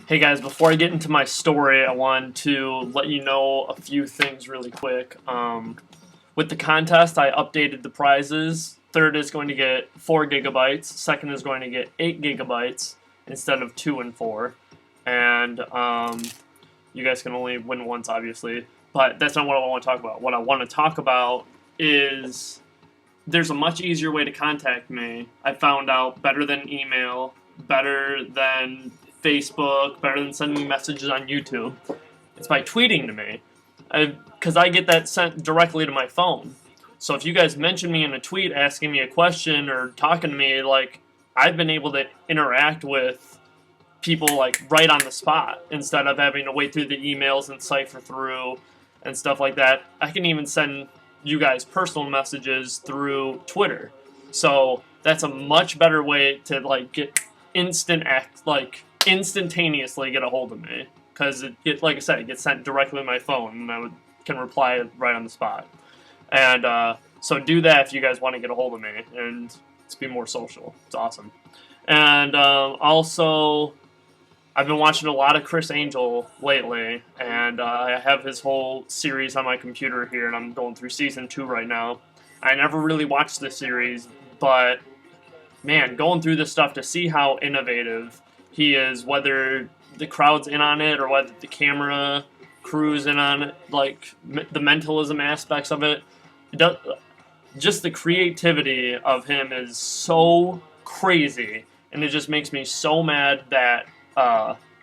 Hey guys, before I get into my story, I want to let you know a few things really quick. With the contest, I updated the prizes. Third is going to get 4 gigabytes. Second is going to get 8 gigabytes instead of 2 and 4. And you guys can only win once, obviously. But that's not what I want to talk about. What I want to talk about is there's a much easier way to contact me. I found out better than email, better than Facebook, better than sending me messages on YouTube. It's by tweeting to me, because I get that sent directly to my phone. So if you guys mention me in a tweet asking me a question or talking to me, like, I've been able to interact with people like right on the spot instead of having to wait through the emails and cipher through and stuff like that. I can even send you guys personal messages through Twitter. So that's a much better way to like get instantaneously get a hold of me, because like I said, it gets sent directly to my phone and I can reply right on the spot. And so do that if you guys want to get a hold of me and let's be more social. It's awesome. And also, I've been watching a lot of Criss Angel lately, and I have his whole series on my computer here, and I'm going through season 2 right now. I never really watched the series, but man, going through this stuff to see how innovative he is, whether the crowd's in on it or whether the camera crew's in on it, like the mentalism aspects of it, just the creativity of him is so crazy, and it just makes me so mad that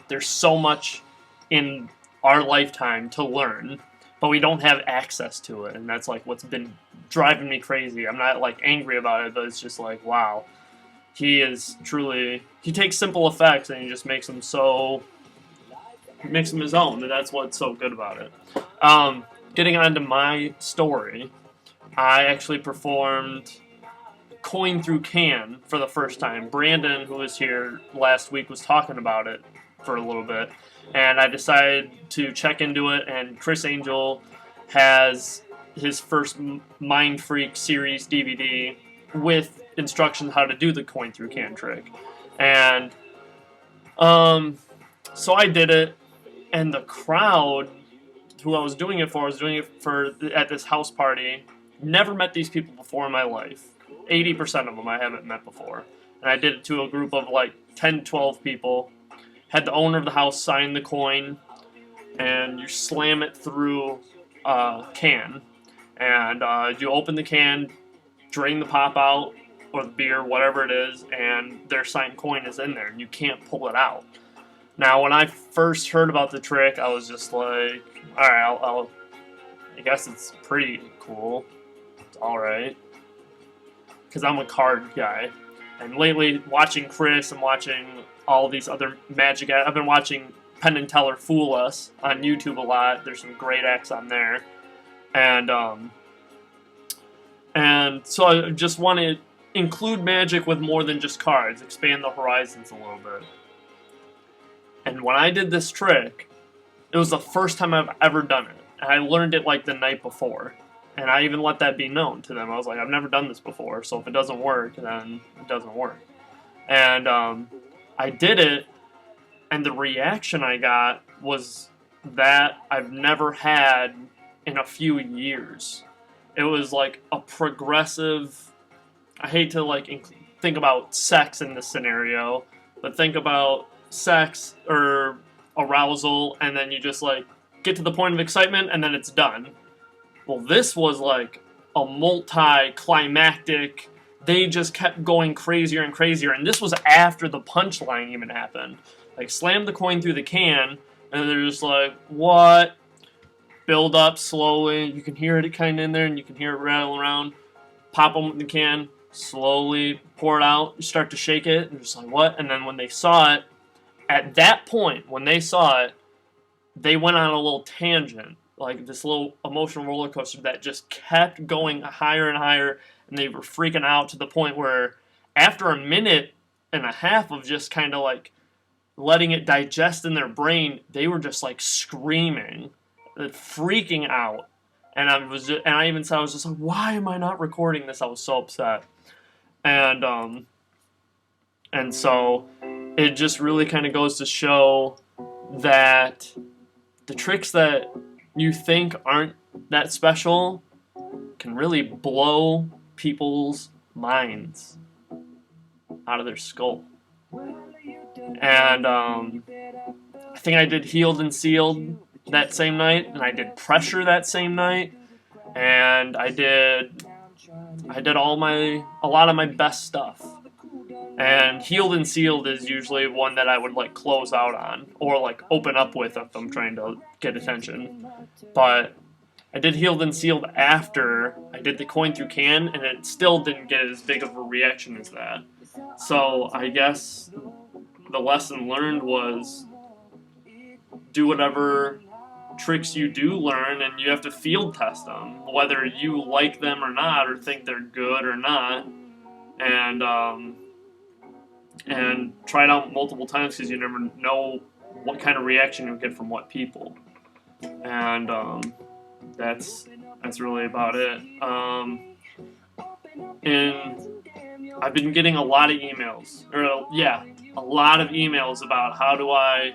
there's so much in our lifetime to learn, but we don't have access to it, and that's like what's been driving me crazy. I'm not like angry about it, but it's just like, wow, he is truly, he takes simple effects and he just makes them his own, and that's what's so good about it. Getting on to my story, I actually performed Coin Through Can for the first time. Brandon, who was here last week, was talking about it for a little bit, and I decided to check into it, and Criss Angel has his first Mind Freak series DVD with instructions how to do the Coin Through Can trick. And so I did it, and the crowd who I was doing it for at this house party. Never met these people before in my life. 80% of them I haven't met before. And I did it to a group of like 10, 12 people. Had the owner of the house sign the coin, and you slam it through a can. And you open the can, drain the pop out, or the beer, whatever it is, and their signed coin is in there, and you can't pull it out. Now, when I first heard about the trick, I was just like, alright, I guess it's pretty cool. It's alright. Because I'm a card guy. And lately, watching Criss and watching all these other magic acts, I've been watching Penn and Teller Fool Us on YouTube a lot. There's some great acts on there. And so I just want to include magic with more than just cards, expand the horizons a little bit. And when I did this trick, it was the first time I've ever done it. And I learned it like the night before. And I even let that be known to them. I was like, I've never done this before, so if it doesn't work, then it doesn't work. And I did it, and the reaction I got was that I've never had in a few years. It was like a progressive, I hate to like think about sex in this scenario, but think about sex or arousal, and then you just like get to the point of excitement, and then it's done. Well, this was like a multi-climactic, they just kept going crazier and crazier, and this was after the punchline even happened. Like, slam the coin through the can, and they're just like, what? Build up slowly, you can hear it kind of in there, and you can hear it rattle around. Pop them in the can, slowly pour it out, you start to shake it, and just like, what? And then when they saw it, at that point, when they saw it, they went on a little tangent. Like this little emotional roller coaster that just kept going higher and higher, and they were freaking out to the point where after a minute and a half of just kind of like letting it digest in their brain, they were just like screaming, freaking out. And I even said, I was just like, why am I not recording this? I was so upset. And so it just really kind of goes to show that the tricks that you think aren't that special can really blow people's minds out of their skull. And I think I did healed and sealed that same night, and I did pressure that same night, and I did a lot of my best stuff. And healed and sealed is usually one that I would like close out on or like open up with if I'm trying to get attention. But I did healed and sealed after I did the coin through can, and it still didn't get as big of a reaction as that. So I guess the lesson learned was do whatever tricks you do learn, and you have to field test them, whether you like them or not, or think they're good or not, and try it out multiple times, because you never know what kind of reaction you'll get from what people. And that's really about it. And I've been getting a lot of emails, about how do I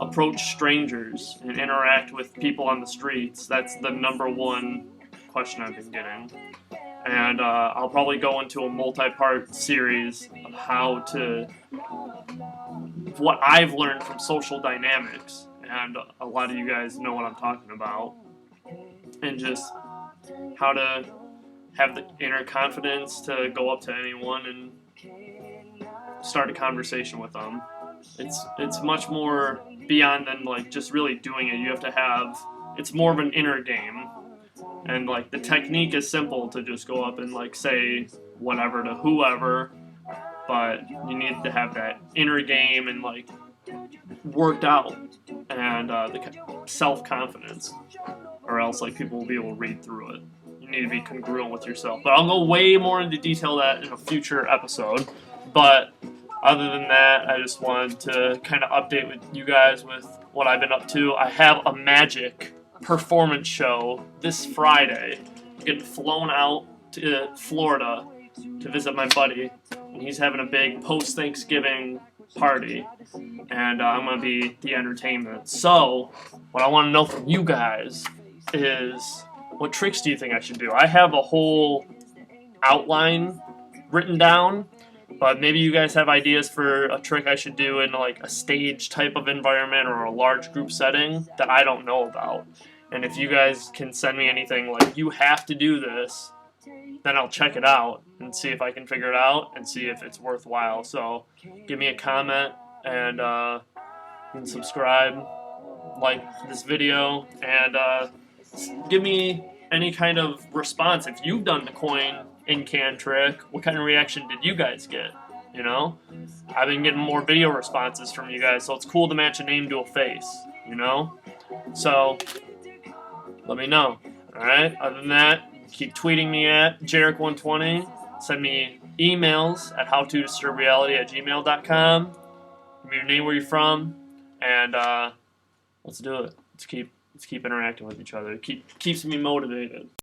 approach strangers and interact with people on the streets. That's the number one question I've been getting. And I'll probably go into a multi-part series of what I've learned from social dynamics, and a lot of you guys know what I'm talking about, and just how to have the inner confidence to go up to anyone and start a conversation with them. It's much more beyond than like just really doing it. You have to have, it's more of an inner game. And like the technique is simple, to just go up and like say whatever to whoever, but you need to have that inner game and like worked out, and the self-confidence, or else like people will be able to read through it. You need to be congruent with yourself. But I'll go way more into detail that in a future episode. But other than that, I just wanted to kind of update with you guys with what I've been up to. I have a magic performance show this Friday. I'm getting flown out to Florida to visit my buddy, and he's having a big post-Thanksgiving party, and I'm going to be the entertainment. So, what I want to know from you guys is, what tricks do you think I should do? I have a whole outline written down, but maybe you guys have ideas for a trick I should do in like a stage type of environment or a large group setting that I don't know about. And if you guys can send me anything like, you have to do this, then I'll check it out and see if I can figure it out and see if it's worthwhile. So give me a comment, and you can subscribe, like this video, and give me any kind of response. If you've done the coin in can trick, what kind of reaction did you guys get? You know, I've been getting more video responses from you guys, so it's cool to match a name to a face, you know? So let me know. Alright, other than that, keep tweeting me at Jarek120. Send me emails at howtodisturb.reality@gmail.com. Give me your name, where you're from, and let's do it. Let's keep interacting with each other. It keeps me motivated.